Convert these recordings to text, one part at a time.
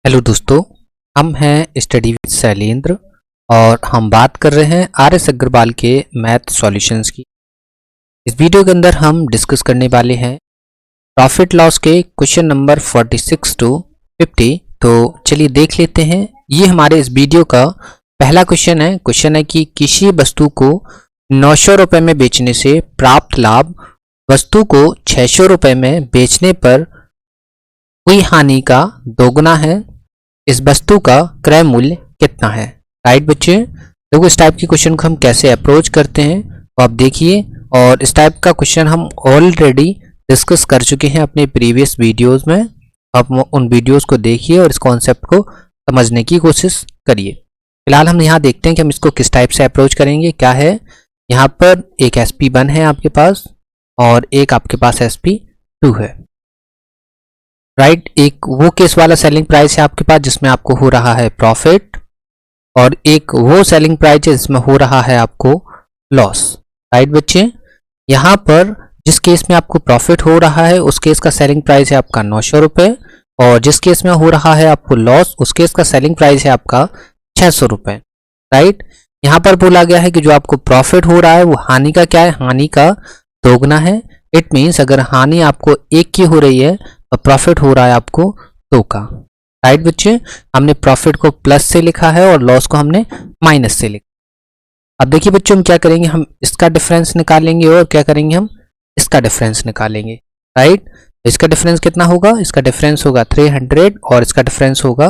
Hello दोस्तों, हम हैं स्टडी विद शैलेंद्र और हम बात कर रहे हैं आर.एस. अग्रवाल के मैथ सॉल्यूशंस की। इस वीडियो के अंदर हम डिस्कस करने वाले हैं प्रॉफिट लॉस के क्वेश्चन नंबर 46 टू 50। तो चलिए देख लेते हैं। ये हमारे इस वीडियो का पहला क्वेश्चन है। क्वेश्चन है कि किसी वस्तु को 900 रुपये में बेचने से प्राप्त लाभ वस्तु को 600 रुपये में बेचने पर हुई हानि का दोगुना है। इस वस्तु का क्रय मूल्य कितना है। राइट बच्चे, देखो इस टाइप के क्वेश्चन को हम कैसे अप्रोच करते हैं तो आप देखिए। और इस टाइप का क्वेश्चन हम ऑलरेडी डिस्कस कर चुके हैं अपने प्रीवियस वीडियोस में। आप उन वीडियोस को देखिए और इस कॉन्सेप्ट को समझने की कोशिश करिए। फिलहाल हम यहाँ देखते हैं कि हम इसको किस टाइप से अप्रोच करेंगे। क्या है, यहाँ पर एक SP1 है आपके पास और एक आपके पास SP2 है। राइट, एक वो केस वाला सेलिंग प्राइस है आपके पास जिसमें आपको हो रहा है प्रॉफिट, और एक वो सेलिंग प्राइस है जिसमें हो रहा है आपको लॉस। राइट बच्चे, यहाँ पर जिस केस में आपको प्रॉफिट हो रहा है उस केस का सेलिंग प्राइस है आपका 900 रुपये, और जिस केस में हो रहा है आपको लॉस उस केस का सेलिंग प्राइस है आपका 600 रुपये। राइट, यहाँ पर बोला गया है कि जो आपको प्रॉफिट हो रहा है वो हानि का क्या है, हानि का दोगुना है। इट मीन्स अगर हानि आपको 1 की हो रही है तो प्रॉफिट हो रहा है आपको 2 का। राइट बच्चे, हमने प्रॉफिट को प्लस से लिखा है और लॉस को हमने माइनस से लिखा। अब देखिए बच्चों, हम क्या करेंगे, हम इसका डिफरेंस निकालेंगे और क्या करेंगे, हम इसका डिफरेंस निकालेंगे। राइट, इसका डिफरेंस कितना होगा, इसका डिफरेंस होगा 300 और इसका डिफरेंस होगा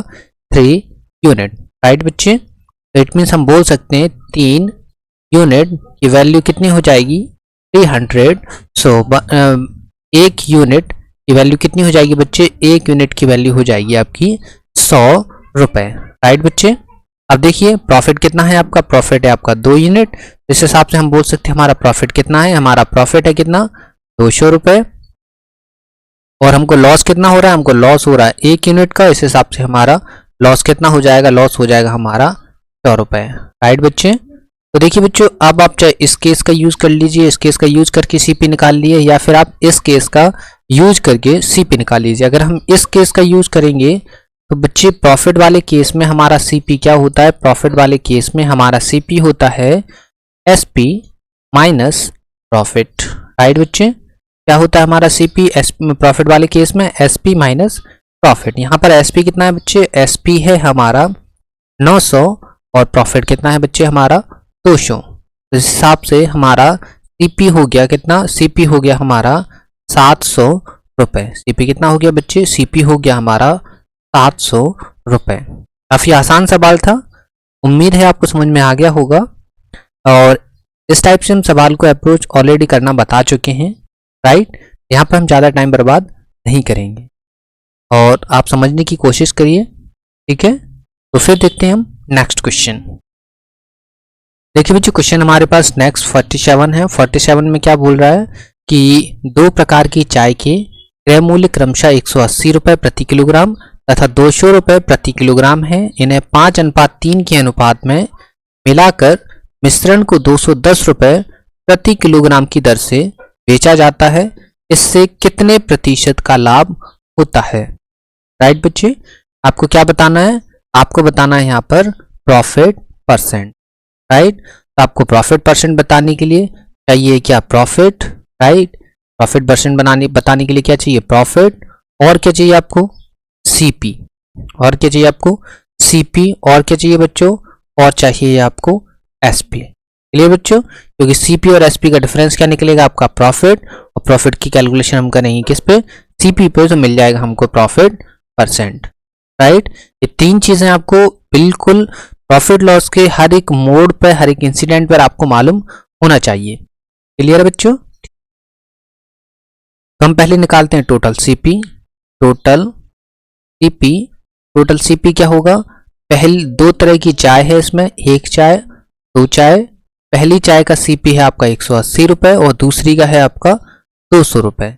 3 यूनिट। राइट बच्चे, तो इट मीन्स हम बोल सकते हैं 3 यूनिट की वैल्यू कितनी हो जाएगी 300। सो 1 यूनिट की वैल्यू कितनी हो जाएगी बच्चे, 1 यूनिट की वैल्यू हो जाएगी आपकी 100 रुपये। राइट बच्चे, अब देखिए प्रॉफिट कितना है आपका, प्रॉफिट है आपका 2 यूनिट। इस हिसाब से हम बोल सकते हैं हमारा प्रॉफिट कितना है, हमारा प्रॉफिट है कितना 200 रुपये। और हमको लॉस कितना हो रहा है, हमको लॉस हो रहा है 1 यूनिट का। इस हिसाब से हमारा लॉस कितना हो जाएगा, लॉस हो जाएगा हमारा 100 रुपये। राइट बच्चे, तो देखिए बच्चों, अब आप चाहे इस केस का यूज कर लीजिए, इस केस का यूज करके CP निकाल लिए, या फिर आप इस केस का यूज करके CP निकाल लीजिए। अगर हम इस केस का यूज करेंगे तो बच्चे प्रॉफिट वाले केस में हमारा CP क्या होता है, प्रॉफिट वाले केस में हमारा CP होता है SP माइनस प्रॉफिट। राइट बच्चे, क्या होता है हमारा CP प्रॉफिट वाले केस में SP माइनस प्रॉफिट। यहाँ पर SP कितना है बच्चे, SP है हमारा 900 और प्रॉफिट कितना है बच्चे हमारा 200। इस हिसाब से हमारा CP हो गया कितना, CP हो गया हमारा 700 रुपये। CP कितना हो गया बच्चे, CP हो गया हमारा 700 रुपये। काफ़ी आसान सवाल था, उम्मीद है आपको समझ में आ गया होगा। और इस टाइप से हम सवाल को अप्रोच ऑलरेडी करना बता चुके हैं। राइट, यहाँ पर हम ज़्यादा टाइम बर्बाद नहीं करेंगे और आप समझने की कोशिश करिए। ठीक है, तो फिर देखते हैं हम नेक्स्ट क्वेश्चन। देखिए बच्चों, क्वेश्चन हमारे पास नेक्स्ट 47 है। 47 में क्या बोल रहा है कि 2 प्रकार की चाय के क्रय मूल्य क्रमशः 180 रुपये प्रति किलोग्राम तथा 200 रुपये प्रति किलोग्राम है। इन्हें 5:3 के अनुपात में मिलाकर मिश्रण को 210 रुपये प्रति किलोग्राम की दर से बेचा जाता है। इससे कितने प्रतिशत का लाभ होता है। राइट बच्चे, आपको क्या बताना है, आपको बताना है यहाँ पर प्रॉफिट परसेंट। राइट, तो आपको प्रॉफिट परसेंट बताने के लिए चाहिए क्या, प्रॉफिट। राइट, प्रॉफिट परसेंट बताने के लिए क्या चाहिए, प्रॉफिट, और क्या चाहिए आपको CP, और क्या चाहिए आपको CP, और क्या चाहिए बच्चों, और चाहिए आपको SP। चलिए बच्चों, क्योंकि CP और SP का डिफरेंस क्या निकलेगा आपका प्रॉफिट, और प्रॉफिट की कैलकुलेशन हम करेंगे किस पे, CP पे, तो मिल जाएगा हमको प्रॉफिट परसेंट। राइट, ये 3 चीजें आपको बिल्कुल प्रॉफिट लॉस के हर एक मोड पर, हर एक इंसिडेंट पर आपको मालूम होना चाहिए। क्लियर है बच्चों, तो हम पहले निकालते हैं टोटल CP। टोटल CP क्या होगा, पहली 2 तरह की चाय है इसमें, एक चाय 2 चाय। पहली चाय का CP है आपका 180 रुपये और दूसरी का है आपका 200 रुपये।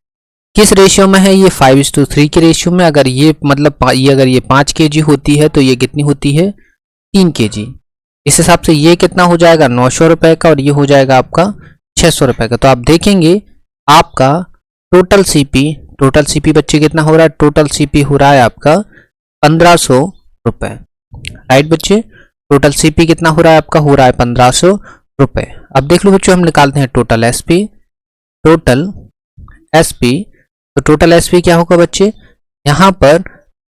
किस रेशियो में है, ये 5:3 के रेशियो में। अगर ये मतलब ये अगर ये 5 kg होती है तो ये कितनी होती है 3 kg। इस हिसाब से ये कितना हो जाएगा 900 रुपये का, और ये हो जाएगा आपका 600 रुपये का। तो आप देखेंगे आपका टोटल CP बच्चे कितना हो रहा है, टोटल CP हो रहा है आपका 1500 रुपए। राइट बच्चे, टोटल सीपी कितना हो रहा है आपका, हो रहा है 1500 रुपए। अब देख लो बच्चों, हम निकालते हैं टोटल एसपी। टोटल एसपी, तो टोटल एसपी क्या होगा बच्चे, यहाँ पर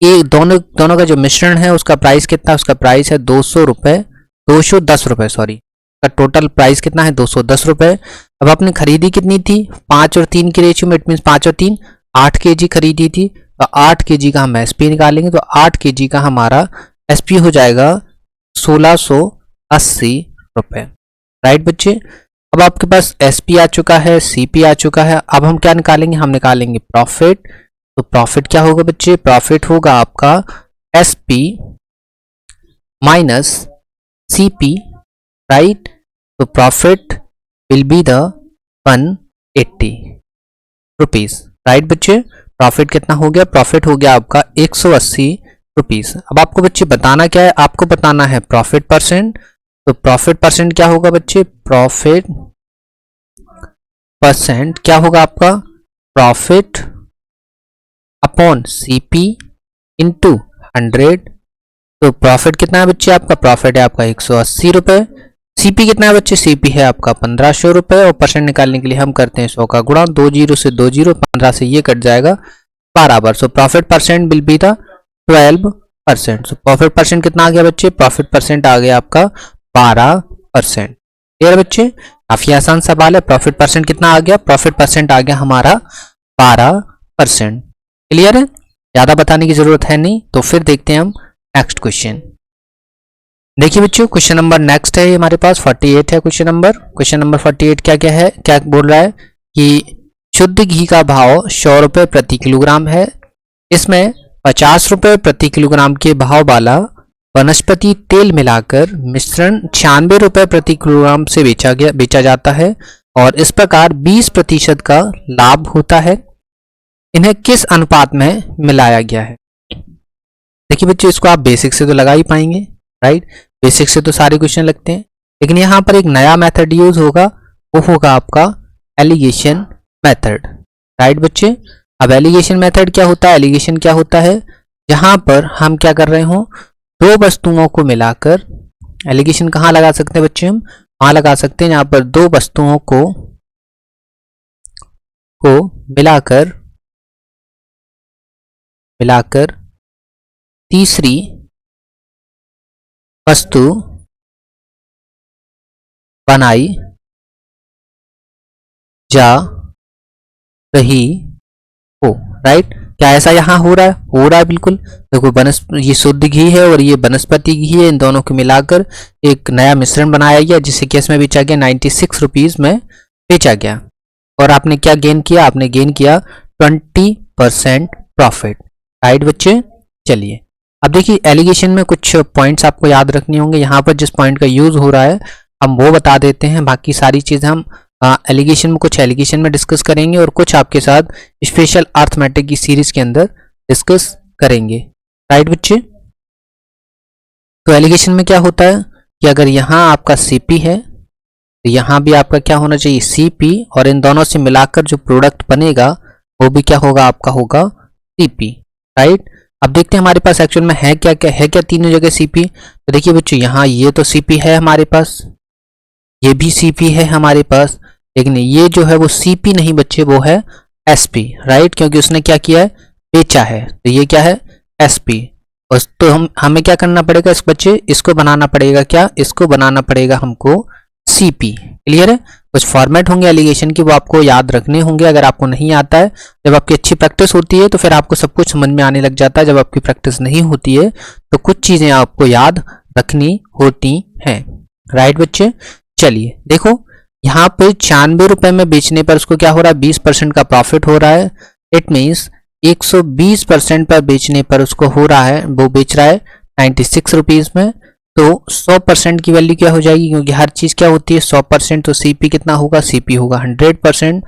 ये दोनों का जो मिश्रण है उसका प्राइस कितना है, उसका प्राइस है 200 रुपए, 210 रुपए सॉरी, का टोटल प्राइस कितना है 210 रुपए। अब आपने खरीदी कितनी थी, 5 और 3 के रेशियो में, इट मीन 5 और 3 8 केजी खरीदी थी, तो 8 केजी का हम एसपी निकालेंगे, तो 8 केजी का हमारा एसपी हो जाएगा 1680 रुपए। राइट बच्चे, अब आपके पास एसपी आ चुका है, सीपी आ चुका है, अब हम क्या निकालेंगे, हम निकालेंगे प्रॉफिट। तो प्रॉफिट क्या होगा बच्चे, प्रॉफिट होगा आपका एसपी माइनस सीपी। राइट, तो profit will be the 180 rupees. Right बच्चे, प्रॉफिट कितना हो गया, प्रॉफिट हो गया आपका 180 रुपीज। अब आपको बच्चे बताना क्या है, आपको बताना है प्रॉफिट परसेंट। तो प्रॉफिट परसेंट क्या होगा बच्चे, प्रॉफिट परसेंट क्या होगा आपका, प्रॉफिट अपॉन सीपी इंटू 100। तो प्रॉफिट कितना है बच्चे आपका, प्रॉफिट है आपका 180 रुपए। सीपी कितना है बच्चे, सीपी है आपका 1500 रुपए, और परसेंट निकालने के लिए हम करते हैं 100 का गुणा, 2 जीरो से 2 जीरो, 15 से ये कट जाएगा बराबर। So profit percent will be the 12%। So profit percent कितना आ गया बच्चे, प्रॉफिट परसेंट आ गया आपका 12%। क्लियर बच्चे, काफी आसान सवाल है। प्रॉफिट परसेंट कितना आ गया, प्रॉफिट परसेंट आ गया हमारा 12%। क्लियर है, ज्यादा बताने की जरूरत है नहीं। तो फिर देखते हैं हम नेक्स्ट क्वेश्चन। देखिए बच्चों, क्वेश्चन नंबर नेक्स्ट है हमारे पास 48 है क्वेश्चन नंबर 48 क्या क्या है, क्या बोल रहा है कि शुद्ध घी का भाव 100 रुपए प्रति किलोग्राम है, इसमें 50 रुपए प्रति किलोग्राम के भाव वाला वनस्पति तेल मिलाकर मिश्रण 96 रुपए प्रति किलोग्राम से बेचा जाता है, और इस प्रकार 20% का लाभ होता है। इन्हें किस अनुपात में मिलाया गया है। देखिए बच्चों, इसको आप बेसिक से तो लगा ही पाएंगे। राइट, बेसिक से तो सारे क्वेश्चन लगते हैं, लेकिन यहाँ पर एक नया मेथड यूज होगा, वो होगा आपका एलिगेशन मेथड। राइट बच्चे, अब एलिगेशन मेथड क्या होता है, एलिगेशन क्या होता है, जहां पर हम क्या कर रहे हो, दो वस्तुओं को मिलाकर, एलिगेशन कहाँ लगा सकते हैं बच्चे, हम वहां लगा सकते हैं जहां पर दो वस्तुओं को मिलाकर तीसरी वस्तु बनाई जा रही हो। राइट, क्या ऐसा यहाँ हो रहा है, हो रहा है बिल्कुल। देखो ये शुद्ध घी है और ये वनस्पति घी है, इन दोनों को मिलाकर एक नया मिश्रण बनाया गया, जिसे केस में बेचा गया 96 रुपीज में बेचा गया, और आपने क्या गेन किया, आपने गेन किया 20% प्रॉफिट। राइट बच्चे, चलिए अब देखिए एलिगेशन में कुछ पॉइंट्स आपको याद रखने होंगे। यहाँ पर जिस पॉइंट का यूज हो रहा है हम वो बता देते हैं, बाकी सारी चीजें हम एलिगेशन में कुछ एलिगेशन में डिस्कस करेंगे और कुछ आपके साथ स्पेशल अर्थमेटिक की सीरीज के अंदर डिस्कस करेंगे। राइट बच्चे, तो एलिगेशन में क्या होता है कि अगर यहाँ आपका सीपी है तो यहाँ भी आपका क्या होना चाहिए, सीपी, और इन दोनों से मिलाकर जो प्रोडक्ट बनेगा वो भी क्या होगा, आपका होगा सीपी। राइट, अब देखते हैं हमारे पास एक्चुअल में है क्या, तीनों जगह सीपी। तो देखिए बच्चों, यहाँ ये तो सीपी है हमारे पास, ये भी सीपी है हमारे पास, लेकिन ये जो है वो सीपी नहीं बच्चे, वो है एसपी। राइट, क्योंकि उसने क्या किया है, बेचा है, तो ये क्या है, एसपी। तो हमें क्या करना पड़ेगा इस बच्चे, इसको बनाना पड़ेगा, क्या, इसको बनाना पड़ेगा हमको सीपी। क्लियर है, कुछ फॉर्मेट होंगे एलिगेशन की, वो आपको याद रखने होंगे। अगर आपको नहीं आता है, जब आपकी अच्छी प्रैक्टिस होती है तो फिर आपको सब कुछ समझ में आने लग जाता है। जब आपकी प्रैक्टिस नहीं होती है तो कुछ चीजें आपको याद रखनी होती हैं। राइट बच्चे, चलिए देखो, यहाँ पे 96 रुपए में बेचने पर उसको क्या हो रहा है, 20% का प्रॉफिट हो रहा है। इट मीन्स 120% पर बेचने पर उसको हो रहा है, वो बेच रहा है 96 रुपीज में। तो 100% की वैल्यू क्या हो जाएगी, क्योंकि हर चीज क्या होती है 100%, तो सीपी कितना होगा, सीपी होगा 100%।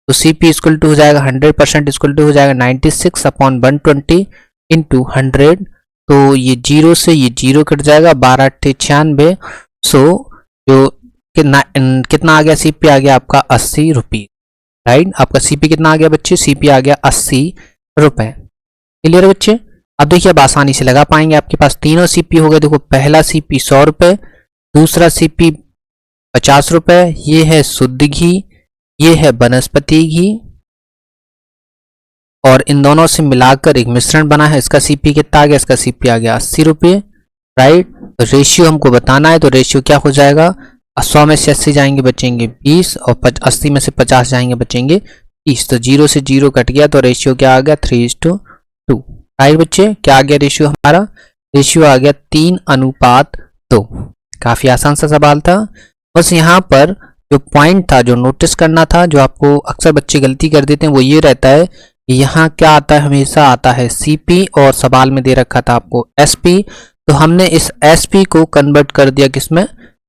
तो सीपी इक्वल टू हो जाएगा 100% इक्वल टू हो जाएगा 96 अपॉन 120 इंटू 100। तो ये जीरो से ये जीरो कट जाएगा, 12×8 = 96। सो जो कितना आ गया, सीपी आ गया आपका 80 रुपीज। राइट, आपका सीपी कितना आ गया बच्चे, सीपी आ गया 80 रुपए। क्लियर बच्चे, अब देखिए अब आसानी से लगा पाएंगे। आपके पास तीनों सीपी हो गए। देखो पहला सीपी 100 रुपये, दूसरा सीपी 50 रुपये, ये है शुद्ध घी, ये है वनस्पति घी, और इन दोनों से मिलाकर एक मिश्रण बना है। इसका सीपी कितना आ गया? इसका सीपी आ गया 80 रुपये, राइट। तो रेशियो हमको बताना है, तो रेशियो क्या हो जाएगा? 100 में से 80 जाएंगे बचेंगे 20, और 80 में से 50 जाएंगे बचेंगे 30। तो 0 से 0 कट गया, तो रेशियो क्या आ गया? 3:2। राइट बच्चे, क्या आ गया रेशियो हमारा? रेशियो आ गया 3:2। काफी आसान सा सवाल था। बस यहाँ पर जो पॉइंट था, जो नोटिस करना था, जो आपको अक्सर बच्चे गलती कर देते हैं, वो ये रहता है कि यहाँ क्या आता है? हमेशा आता है सीपी, और सवाल में दे रखा था आपको एसपी। तो हमने इस एसपी को कन्वर्ट कर दिया किसमें?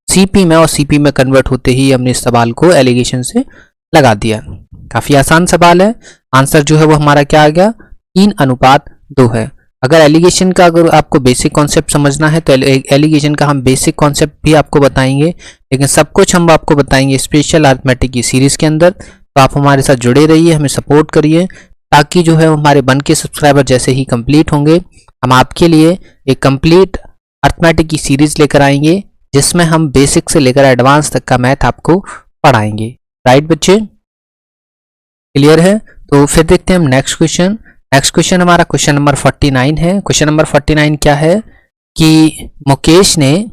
सीपी में, और सीपी में कन्वर्ट होते ही हमने इस सवाल को एलिगेशन से लगा दिया। काफी आसान सवाल है। आंसर जो है वो हमारा क्या आ गया? 3:2 है। अगर एलिगेशन का अगर आपको बेसिक कॉन्सेप्ट समझना है तो एलिगेशन का हम बेसिक कॉन्सेप्ट भी आपको बताएंगे, लेकिन सब कुछ हम आपको बताएंगे स्पेशल अरिथमेटिक की सीरीज के अंदर। तो आप हमारे साथ जुड़े रहिए, हमें सपोर्ट करिए, ताकि जो है हमारे बन के सब्सक्राइबर जैसे ही कंप्लीट होंगे, हम आपके लिए एक कंप्लीट अरिथमेटिक की सीरीज लेकर आएंगे, जिसमें हम बेसिक से लेकर एडवांस तक का मैथ आपको पढ़ाएंगे। राइट बच्चे, क्लियर है? तो फिर देखते हैं हम नेक्स्ट क्वेश्चन। नेक्स्ट क्वेश्चन हमारा क्वेश्चन नंबर 49 है। क्वेश्चन नंबर 49 क्या है कि मुकेश ने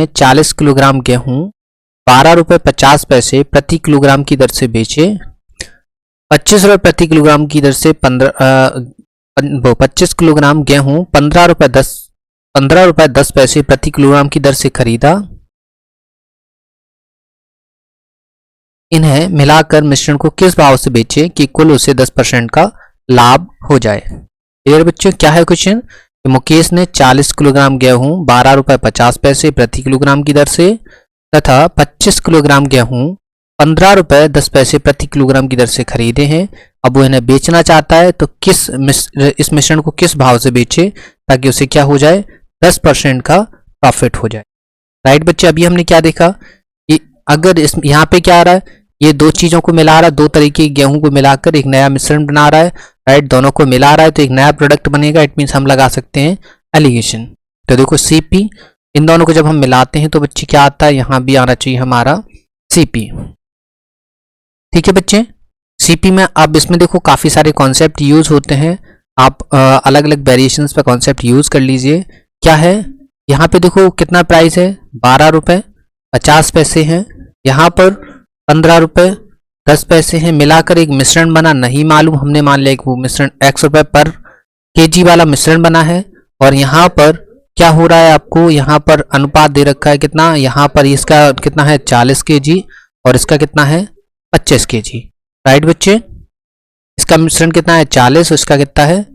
40 किलोग्राम गेहूं 12 रुपये 50 पैसे प्रति किलोग्राम की दर से बेचे। 25 रुपये प्रति किलोग्राम की दर से 25 किलोग्राम गेहूं 15 रुपये 10 पैसे प्रति किलोग्राम की दर से खरीदा। इन्हें मिलाकर मिश्रण को किस भाव से बेचे कि कुल उसे 10% का लाभ हो जाए? क्लियर बच्चों, क्या है क्वेश्चन? मुकेश ने 40 किलोग्राम गेहूं 12 रुपये 50 पैसे प्रति किलोग्राम की दर से तथा 25 किलोग्राम गेहूं 15 रुपये 10 पैसे प्रति किलोग्राम की दर से खरीदे हैं। अब वो इन्हें बेचना चाहता है, तो इस मिश्रण को किस भाव से बेचे ताकि उसे क्या हो जाए? 10% का प्रॉफिट हो जाए। राइट बच्चे, अभी हमने क्या देखा कि अगर इस यहाँ पे क्या आ रहा है? ये दो चीजों को मिला रहा है, दो तरीके के गेहूं को मिलाकर एक नया मिश्रण बना रहा है। राइट, दोनों को मिला रहा है तो एक नया प्रोडक्ट बनेगा। इट मीन्स हम लगा सकते हैं एलिगेशन। तो देखो सीपी, इन दोनों को जब हम मिलाते हैं तो बच्चे क्या आता है? यहाँ भी आना चाहिए हमारा सीपी। ठीक है बच्चे, सीपी में अब इसमें देखो काफी सारे कॉन्सेप्ट यूज होते हैं। आप अलग अलग वेरिएशंस पे कॉन्सेप्ट यूज कर लीजिए। क्या है यहाँ पे? देखो कितना प्राइस है? 12 रुपये 50 पैसे हैं। यहाँ पर 15 रुपये 10 पैसे हैं। मिलाकर एक मिश्रण बना, नहीं मालूम, हमने मान लिया कि वो मिश्रण x रुपये पर केजी वाला मिश्रण बना है। और यहाँ पर क्या हो रहा है? आपको यहाँ पर अनुपात दे रखा है कितना? यहाँ पर इसका कितना है? 40 kg, और इसका कितना है? 25 kg। राइट बच्चे, इसका मिश्रण कितना है? 40, और इसका कितना है?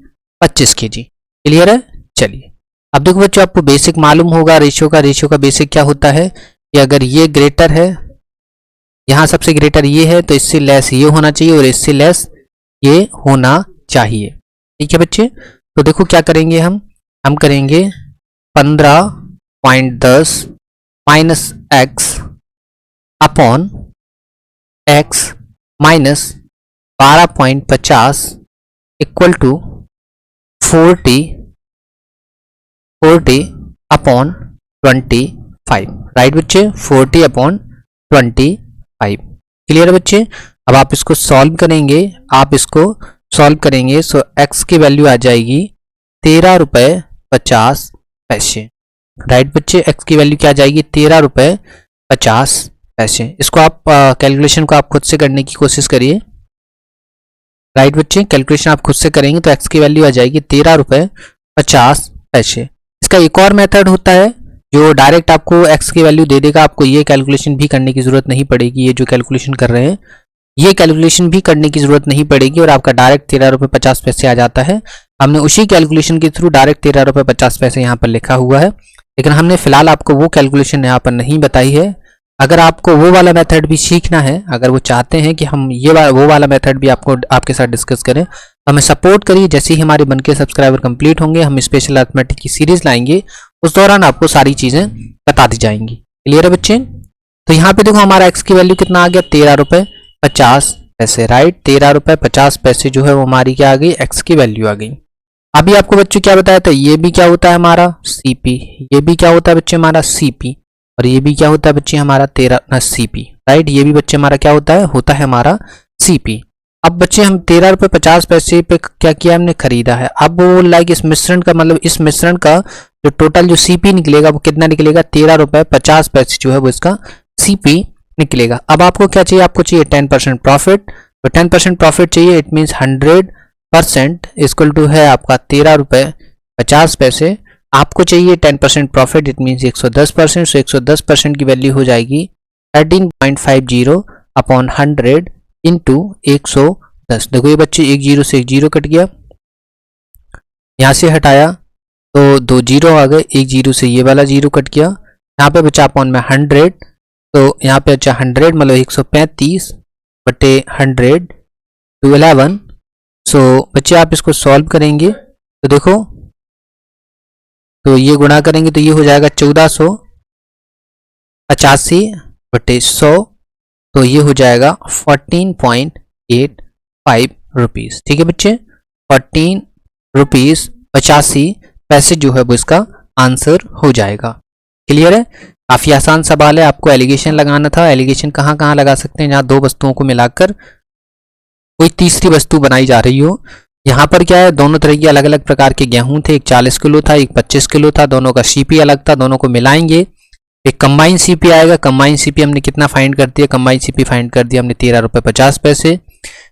25 kg। क्लियर है? चलिए अब देखो बच्चों, आपको बेसिक मालूम होगा रेशियो का। रेशियो का बेसिक क्या होता है कि अगर ये ग्रेटर है, यहाँ सबसे ग्रेटर ये है, तो इससे लेस ये होना चाहिए और इससे लेस ये होना चाहिए। ठीक है बच्चे, तो देखो क्या करेंगे हम करेंगे 15.10 minus x upon x minus 12.50 equal to 40 upon 25। Right बच्चे, 40 अपॉन 25। क्लियर है बच्चे? अब आप इसको सॉल्व करेंगे, सो x की वैल्यू आ जाएगी 13 रुपये 50 पैसे। राइट बच्चे, x की वैल्यू क्या आ जाएगी? 13 रुपये 50 पैसे। इसको आप कैलकुलेशन को आप खुद से करने की कोशिश करिए। राइट बच्चे, कैलकुलेशन आप खुद से करेंगे तो x की वैल्यू आ जाएगी 13 रुपये 50 पैसे। इसका एक और मेथड होता है जो डायरेक्ट आपको x की वैल्यू दे देगा। आपको ये कैलकुलेशन भी करने की जरूरत नहीं पड़ेगी। ये जो कैलकुलेशन कर रहे हैं ये कैलकुलेशन भी करने की जरूरत नहीं पड़ेगी और आपका डायरेक्ट 13 रुपये 50 पैसे आ जाता है। हमने उसी कैलकुलेशन के थ्रू डायरेक्ट 13 रुपये 50 पैसे यहाँ पर लिखा हुआ है, लेकिन हमने फिलहाल आपको वो कैलकुलेशन यहाँ पर नहीं बताई है। अगर आपको वो वाला मेथड भी सीखना है, अगर वो चाहते हैं कि हम वो वाला मेथड भी आपके साथ डिस्कस करें, हमें सपोर्ट करिए। जैसे ही हमारे बनके सब्सक्राइबर कंप्लीट होंगे, हम स्पेशल अरिथमेटिक की सीरीज लाएंगे, उस दौरान आपको सारी चीजें बता दी जाएंगी। क्लियर है बच्चे? तो यहाँ पे देखो हमारा x की वैल्यू कितना आ गया? 13 रुपये 50 पैसे। राइट, 13 रुपये 50 पैसे जो है वो हमारी क्या आ गई? x की वैल्यू आ गई। अभी आपको बच्चों क्या बताया था, ये भी क्या होता है हमारा सीपी, ये भी क्या होता है बच्चे हमारा सीपी, और ये भी क्या होता है बच्चे हमारा 13 सीपी, राइट। ये भी बच्चे हमारा क्या होता है हमारा सीपी। अब बच्चे हम 13 रुपये 50 पैसे पे क्या किया हमने खरीदा है। अब वो लाइक इस मिश्रण का मतलब इस मिश्रण का जो टोटल जो सीपी निकलेगा वो कितना निकलेगा, 13 रुपये 50 पैसे जो है वो इसका सीपी निकलेगा। अब आपको क्या चाहिए, आपको चाहिए 10% प्रॉफिट। तो 10% प्रॉफिट चाहिए, इट मीन्स 100% इक्वल टू है आपका 13 रुपये 50 पैसे। आपको चाहिए 10% प्रॉफिट, इट मीन्स 110%। सो 110% की वैल्यू हो जाएगी 13.50 अपॉन 100 इंटू 110। देखो ये बच्चे एक जीरो से एक जीरो कट गया, यहाँ से हटाया तो 2 जीरो आ गए, एक जीरो से ये वाला जीरो कट गया, यहाँ पे बचा अपॉन में 100, तो यहाँ पे बचा 100 मतलब 135 बटे 100 टू 11। सो बच्चे आप इसको सॉल्व करेंगे तो देखो, तो ये गुणा करेंगे तो ये हो जाएगा 1485 बटे 100, तो ये हो जाएगा 14.85 रुपीज़। ठीक है बच्चे, 14 रुपीज़ 85 जो है वो इसका आंसर हो जाएगा। क्लियर है, काफ़ी आसान सवाल है। आपको एलिगेशन लगाना था। एलिगेशन कहाँ कहाँ लगा सकते हैं, जहाँ दो वस्तुओं को मिलाकर कोई तीसरी वस्तु बनाई जा रही हो। यहाँ पर क्या है, दोनों तरह के अलग अलग प्रकार के गेहूं थे, एक 40 किलो था, एक 25 किलो था, दोनों का सीपी अलग था, दोनों को मिलाएंगे एक कंबाइन सीपी आएगा। कंबाइन सीपी हमने कितना फाइंड कर दिया, कंबाइन सीपी फाइंड कर दिया हमने 13 रुपये 50 पैसे।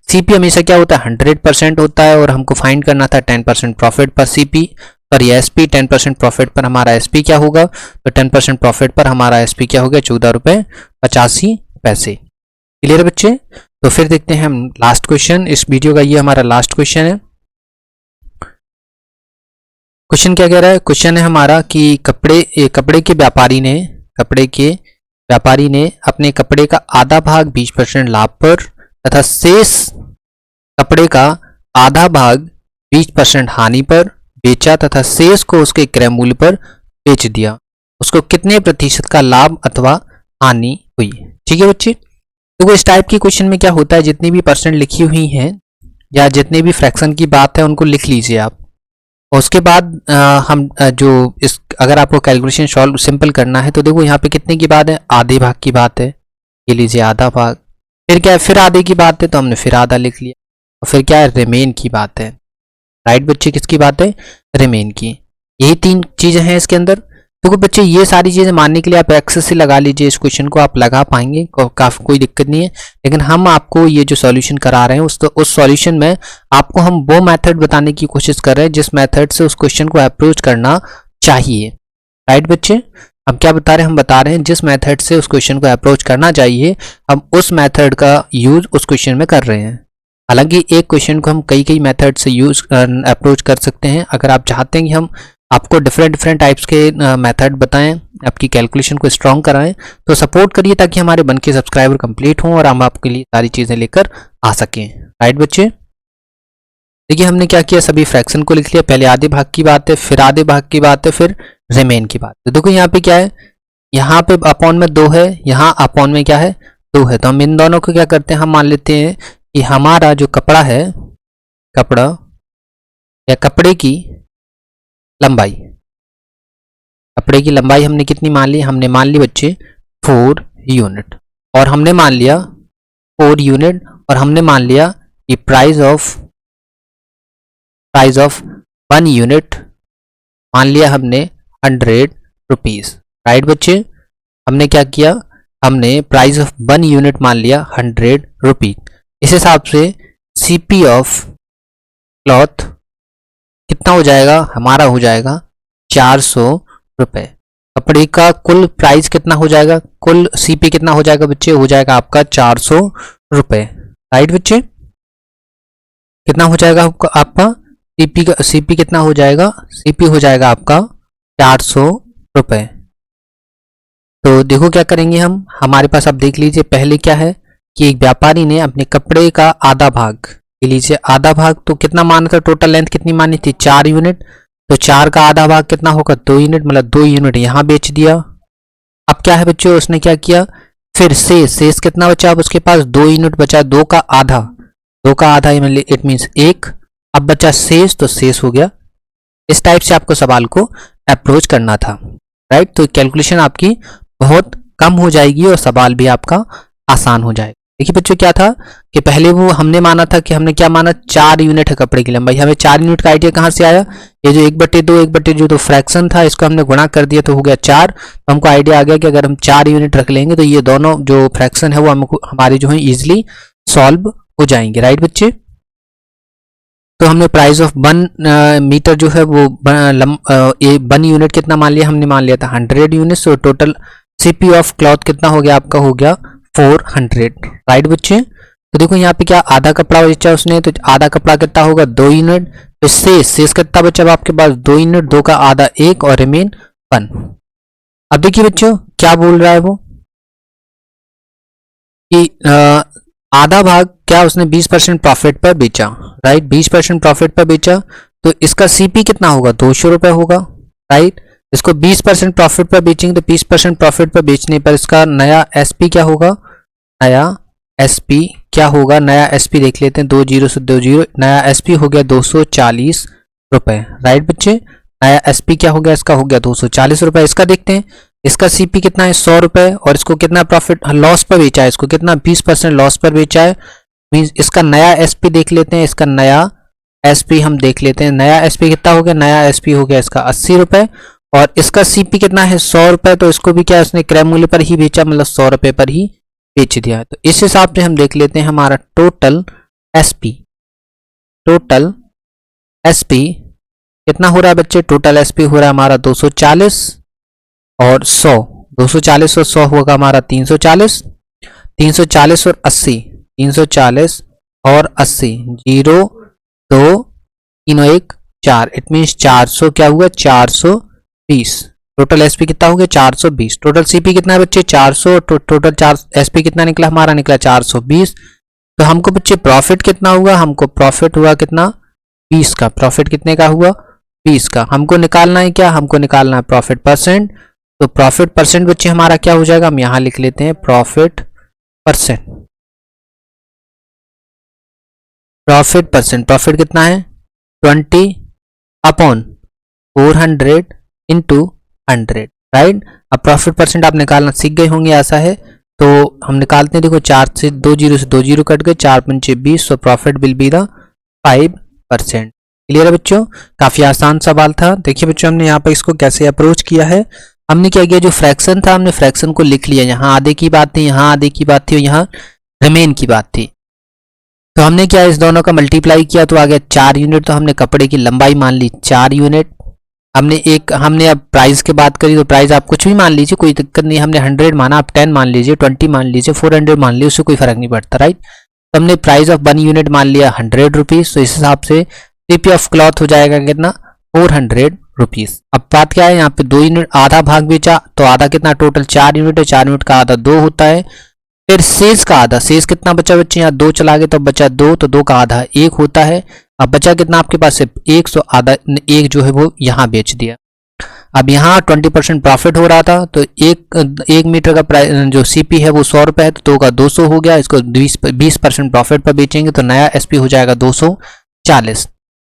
सीपी हमेशा क्या होता है 100% होता है, और हमको फाइंड करना था 10% प्रॉफिट पर सीपी पर ये एसपी। 10% प्रॉफिट पर हमारा एसपी क्या होगा, तो 10% प्रॉफिट पर हमारा एसपी क्या हो गया 14 रुपये 85 पैसे। क्लियर है बच्चे, तो फिर देखते हैं हम लास्ट क्वेश्चन। इस वीडियो का ये हमारा लास्ट क्वेश्चन है। क्वेश्चन क्या कह रहा है, क्वेश्चन है हमारा कि कपड़े के व्यापारी ने अपने कपड़े का आधा भाग 20% लाभ पर तथा शेष कपड़े का आधा भाग 20% हानि पर बेचा तथा शेष को उसके क्रय मूल्य पर बेच दिया। उसको कितने प्रतिशत का लाभ अथवा हानि हुई। ठीक है बच्चे, तो इस टाइप की क्वेश्चन में क्या होता है, जितनी भी परसेंट लिखी हुई हैं या जितने भी फ्रैक्शन की बात है उनको लिख लीजिए आप। और उसके बाद अगर आपको कैलकुलेशन सॉल्व सिंपल करना है तो देखो यहाँ पे कितने की बात है, आधे भाग की बात है, ये लीजिए आधा भाग। फिर क्या है, फिर आधे की बात है तो हमने फिर आधा लिख लिया। और फिर क्या है, रिमेन की बात है। राइट बच्चे, किसकी बात है, रिमेन की। यही तीन चीजें हैं इसके अंदर। तो बच्चे ये सारी चीजें मानने के लिए आप एक्सेस से लगा लीजिए, इस क्वेश्चन को आप लगा पाएंगे, काफी कोई दिक्कत नहीं है। लेकिन हम आपको ये जो सॉल्यूशन करा रहे हैं उस सॉल्यूशन में आपको हम वो मेथड बताने की कोशिश कर रहे हैं जिस मेथड से उस क्वेश्चन को अप्रोच करना चाहिए। राइट बच्चे, हम क्या बता रहे हैं, हम बता रहे हैं जिस मेथड से उस क्वेश्चन को अप्रोच करना चाहिए हम उस मेथड का यूज उस क्वेश्चन में कर रहे हैं। हालांकि एक क्वेश्चन को हम कई मेथड से यूज अप्रोच कर सकते हैं। अगर आप चाहते हैं कि हम आपको डिफरेंट टाइप्स के मेथड बताएं, आपकी कैलकुलेशन को स्ट्रॉन्ग कराएं, तो सपोर्ट करिए ताकि हमारे बन के सब्सक्राइबर कंप्लीट हों और हम आपके लिए सारी चीज़ें लेकर आ सकें। राइट बच्चे, देखिए हमने क्या किया, सभी फ्रैक्शन को लिख लिया। पहले आधे भाग की बात है, फिर आधे भाग की बात है, फिर रिमेन की बात है। तो देखो यहाँ पे क्या है, यहाँ पे अपॉन में 2 है, यहाँ अपॉन में क्या है 2 है। तो हम इन दोनों को क्या करते हैं, हम मान लेते हैं कि हमारा जो कपड़ा है, कपड़ा या कपड़े की लंबाई हमने कितनी मान ली, हमने मान ली बच्चे 4 यूनिट, और हमने मान लिया 4 यूनिट, और हमने मान लिया कि प्राइस ऑफ 1 यूनिट मान लिया हमने 100 रुपीज़। राइट बच्चे, हमने क्या किया, हमने प्राइस ऑफ 1 यूनिट मान लिया 100 रुपीज़। इस हिसाब से सीपी ऑफ क्लॉथ कितना हो जाएगा, हमारा हो जाएगा 400 रुपये। कपड़े का कुल प्राइस कितना हो जाएगा, कुल सीपी कितना हो जाएगा बच्चे, हो जाएगा आपका 400 रुपये। राइट बच्चे, कितना हो जाएगा आपका सीपी कितना हो जाएगा, सीपी हो जाएगा आपका 400 रुपये। तो देखो क्या करेंगे हम, हमारे पास आप देख लीजिए पहले क्या है कि एक व्यापारी ने अपने कपड़े का आधा भाग लीजिए, आधा भाग तो कितना माना था, टोटल लेंथ कितनी मानी थी 4 यूनिट, तो 4 का आधा भाग कितना होगा 2 यूनिट, मतलब 2 यूनिट यहाँ बेच दिया। अब क्या है बच्चों, उसने क्या किया, फिर शेष कितना बचा, अब उसके पास 2 यूनिट बचा, 2 का आधा इट मीन्स 1। अब बचा शेष, तो शेष हो गया इस टाइप से आपको सवाल को अप्रोच करना था, राइट। तो कैलकुलेशन आपकी बहुत कम हो जाएगी और सवाल भी आपका आसान हो जाएगा। देखिए बच्चों क्या था कि पहले वो हमने माना था कि हमने क्या माना, 4 यूनिट है कपड़े की लंबाई। हमें 4 यूनिट का आइडिया कहाँ से आया, ये जो 1/2 जो तो फ्रैक्शन था इसको हमने गुणा कर दिया तो हो गया 4। तो हमको आइडिया आ गया कि अगर हम 4 यूनिट रख लेंगे तो ये दोनों जो फ्रैक्शन है वो हमको हमारी जो है ईजिली सॉल्व हो जाएंगे, राइट बच्चे। तो हमने प्राइस ऑफ 1 मीटर जो है वो 1 यूनिट कितना मान लिया, हमने मान लिया था 100 यूनिट। तो टोटल सीपी ऑफ क्लॉथ कितना हो गया आपका, हो गया 400, राइट बच्चे। तो देखो यहाँ पे क्या आधा कपड़ा बेचा उसने, तो आधा कपड़ा कितना होगा 2 यूनिट। तो शेष कितना बचा आपके पास 2 यूनिट, 2 का आधा 1 और रिमेन 1। अब देखिए बच्चों क्या बोल रहा है वो कि आधा भाग क्या उसने 20% प्रॉफिट पर बेचा, राइट। 20% प्रॉफिट पर बेचा तो इसका सीपी कितना होगा 200 रुपए होगा, राइट। इसको 20% प्रॉफिट पर बेचेंगे तो 20% प्रॉफिट पर बेचने पर इसका नया एसपी क्या होगा, नया एसपी क्या होगा, नया एसपी देख लेते हैं, 20 से 20, नया एसपी हो गया 240 रुपए, राइट बच्चे। नया एसपी क्या हो गया, इसका हो गया 240 रुपए। इसका देखते हैं, इसका सीपी कितना है 100 रुपए और इसको कितना प्रॉफिट लॉस पर बेचा है, इसको कितना 20% लॉस पर बेचा है। मींस इसका नया एसपी देख लेते हैं, इसका नया एसपी हम देख लेते हैं, नया एसपी कितना हो गया, नया एसपी हो गया इसका 80 रुपए और इसका सीपी कितना है 100 रुपए। तो इसको भी क्या उसने क्रय मूल्य पर ही बेचा, मतलब 100 रुपए पर ही बेच दिया है। तो इस हिसाब से हम देख लेते हैं हमारा टोटल एसपी कितना हो रहा है बच्चे, टोटल एसपी हो रहा है हमारा 240 और 100, 240 और 100 होगा हमारा 340, 340 और 80, 340 और 80, 0 2 3 1 4, इट मीन्स 400 क्या हुआ 420। टोटल एसपी कितना हो गया 420। टोटल सीपी कितना है बच्चे 400, टोटल एसपी कितना निकला हमारा, निकला 420। तो हमको बच्चे प्रॉफिट कितना हुआ, हमको प्रॉफिट हुआ कितना 20 का, प्रॉफिट कितने का हुआ 20 का। हमको निकालना है क्या, हमको निकालना है प्रॉफिट परसेंट। तो प्रॉफिट परसेंट बच्चे हमारा क्या हो जाएगा, हम यहां लिख लेते हैं profit percent. Profit percent, profit कितना है 20/400 इंटू 100, राइट। अब प्रॉफिट परसेंट आप निकालना सीख गए होंगे, ऐसा है तो हम निकालते हैं। देखो 4 से 2 जीरो से 2 जीरो कट गए, 4 पंचे 20, तो profit will be the 5%। Clear है बच्चों, काफी आसान सवाल था। देखिए बच्चों हमने यहाँ पर इसको कैसे अप्रोच किया है, हमने क्या किया, जो फ्रैक्शन था हमने फ्रैक्शन को लिख लिया, यहाँ आधे की बात थी, यहाँ आधे की बात थी और यहाँ रिमेन की बात थी। तो हमने क्या इस दोनों का मल्टीप्लाई किया तो आ गया 4 यूनिट। तो हमने कपड़े की लंबाई मान ली 4 यूनिट। हमने अब प्राइस की बात करी तो प्राइस आप कुछ भी मान लीजिए, कोई दिक्कत नहीं। हमने 100 माना, आप 10 मान लीजिए, 20 मान लीजिए, 400 मान लीजिए, उससे कोई फर्क नहीं पड़ता, राइट। तो हमने प्राइस ऑफ 1 यूनिट मान लिया 100 रुपीज। तो इस हिसाब से सीपी ऑफ क्लॉथ हो जाएगा कितना 400 रुपीज। अब बात क्या है, यहाँ पे 2 यूनिट आधा भाग बेचा तो आधा कितना, टोटल 4 यूनिट है, 4 यूनिट का आधा 2 होता है। फिर शेष का आधा, शेष कितना बचा बच्चे, यहाँ 2 चला गए तो बचा 2, तो 2 का आधा 1 होता है। अब बचा कितना आपके पास सिर्फ 1, सो आधा 1 जो है वो यहाँ बेच दिया। अब यहाँ 20% प्रॉफिट हो रहा था तो 1 मीटर का प्राइस जो सीपी है वो 100 रुपए है, तो 2 का 200 हो गया। इसको 20% प्रॉफिट पर बेचेंगे तो नया एसपी हो जाएगा 240।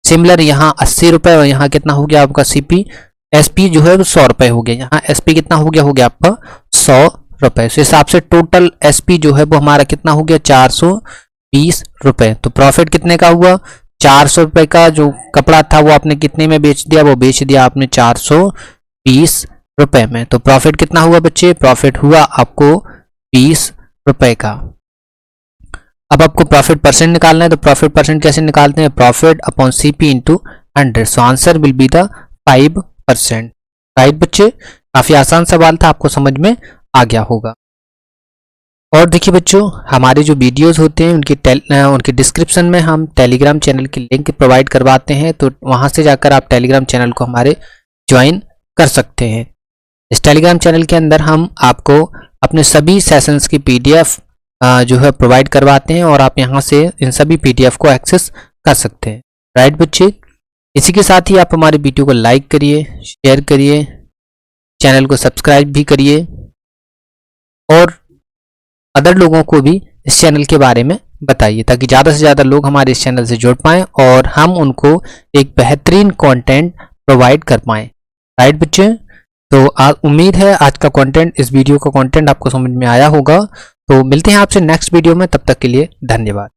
सिमिलर यहाँ 80 रुपए और यहाँ कितना हो गया आपका सीपी, एसपी जो है वो 100 रुपए हो गया। यहाँ एसपी कितना हो गया आपका 100 रुपए। इस हिसाब से टोटल एसपी जो है वो हमारा कितना हो गया 420 रुपए। तो प्रॉफिट कितने का हुआ 400 रुपए का, जो कपड़ा था वो आपने कितने में बेच दिया, वो बेच दिया आपने 420 रुपए में। तो प्रॉफिट कितना हुआ बच्चे, प्रॉफिट हुआ आपको 20 रुपए का। अब आपको प्रॉफिट परसेंट निकालना है, तो प्रॉफिट परसेंट कैसे निकालते हैं, profit upon CP into 100। So answer will be the 5%, right बच्चे। काफी आसान सवाल था, आपको समझ में आ गया होगा। और देखिए बच्चों हमारे जो वीडियोस होते हैं उनके डिस्क्रिप्शन में हम टेलीग्राम चैनल की लिंक प्रोवाइड करवाते हैं, तो वहां से जाकर आप टेलीग्राम चैनल को हमारे ज्वाइन कर सकते हैं। इस टेलीग्राम चैनल के अंदर हम आपको अपने सभी सेशंस की पीडीएफ जो है प्रोवाइड करवाते हैं और आप यहां से इन सभी पीडीएफ को एक्सेस कर सकते हैं, राइट बच्चे। इसी के साथ ही आप हमारे वीडियो को लाइक करिए, शेयर करिए, चैनल को सब्सक्राइब भी करिए और अदर लोगों को भी इस चैनल के बारे में बताइए, ताकि ज़्यादा से ज़्यादा लोग हमारे इस चैनल से जुड़ पाएं और हम उनको एक बेहतरीन कंटेंट प्रोवाइड कर पाएँ। राइट बच्चे, तो उम्मीद है आज का कंटेंट, इस वीडियो का कंटेंट आपको समझ में आया होगा। तो मिलते हैं आपसे नेक्स्ट वीडियो में, तब तक के लिए धन्यवाद।